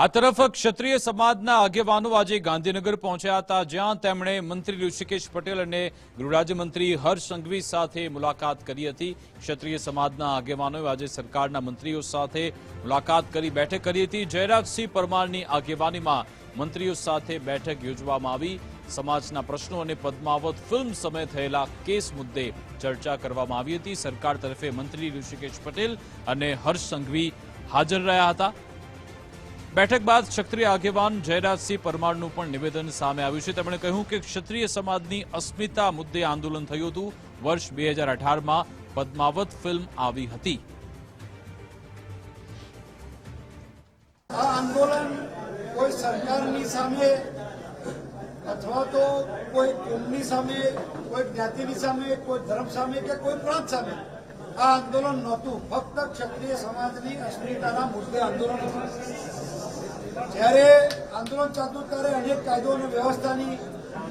આ તરફ ક્ષત્રિય સમાજના આગેવાનો આજે ગાંધીનગર પહોંચ્યા હતા, જ્યાં તેમણે મંત્રી ઋષિકેશ પટેલ અને ગૃહરાજ્યમંત્રી હર્ષ સંઘવી સાથે મુલાકાત કરી હતી। ક્ષત્રિય સમાજના આગેવાનોએ આજે સરકારના મંત્રીઓ સાથે મુલાકાત કરી બેઠક કરી હતી। જયરાજસિંહ પરમારની આગેવાનીમાં મંત્રીઓ સાથે બેઠક યોજવામાં આવી। સમાજના પ્રશ્નો અને પદ્માવત ફિલ્મ સમયે થયેલા કેસ મુદ્દે ચર્ચા કરવામાં આવી હતી। સરકાર તરફે મંત્રી ઋષિકેશ પટેલ અને હર્ષ સંઘવી હાજર રહ્યા હતા। બેઠક બાદ ક્ષત્રિય આગેવાન જયરાજસિંહ પરમારનું પણ નિવેદન સામે આવ્યું છે। તેમણે કહ્યું કે ક્ષત્રિય સમાજની અસ્મિતા મુદ્દે આંદોલન થયું હતું। વર્ષ 2018માં પદ્માવત ફિલ્મ આવી હતી। આ આંદોલન કોઈ સરકારની સામે અથવા તો કોઈ કોમની સામે, કોઈ જ્ઞાતિની સામે, કોઈ ધર્મ સામે કે કોઈ પ્રાંત સામે આ આંદોલન નહોતું। ફક્ત ક્ષત્રિય સમાજની અસ્મિતાના મુદ્દે આંદોલન હતું। જ્યારે આંદોલન ચાલતું ત્યારે અનેક કાયદો અને વ્યવસ્થાની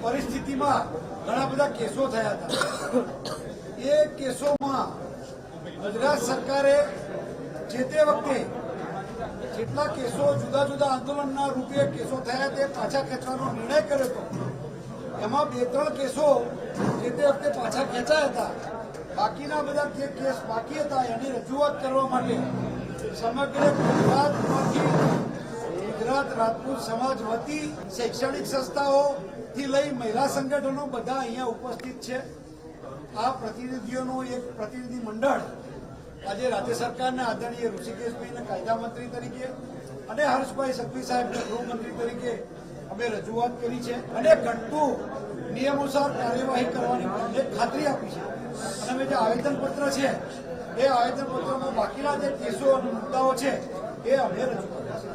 પરિસ્થિતિમાં ઘણા બધા કેસો થયા હતા। એ કેસોમાં ગુજરાત સરકારે જે તે વખતે જેટલા કેસો જુદા જુદા આંદોલનના રૂપે કેસો થયા તે પાછા ખેંચવાનો નિર્ણય કર્યો હતો। એમાં 2-3 કેસો જે તે વખતે પાછા ખેંચાયા હતા। બાકીના બધા જે કેસ બાકી હતા એની રજૂઆત કરવા માટે સમગ્ર ગુજરાતમાંથી ગુજરાત રાજપૂત સમાજ વતી શૈક્ષણિક સંસ્થાઓથી લઈ મહિલા સંગઠનો બધા અહીંયા ઉપસ્થિત છે। આ પ્રતિનિધિઓનું એક પ્રતિનિધિ મંડળ આજે રાજ્ય સરકારના આદરણીય ઋષિકેશભાઈને કાયદા મંત્રી તરીકે અને હર્ષભાઈ સંઘવી સાહેબને ગૃહમંત્રી તરીકે અમે રજૂઆત કરી છે અને ઘટતું નિયમોસર કાર્યવાહી કરવાની અમને ખાતરી આપી છે। અને અમે જે આવેદનપત્ર છે એ આવેદનપત્રમાં બાકીના જે કેસો અને મુદ્દાઓ છે એ અમે રજૂ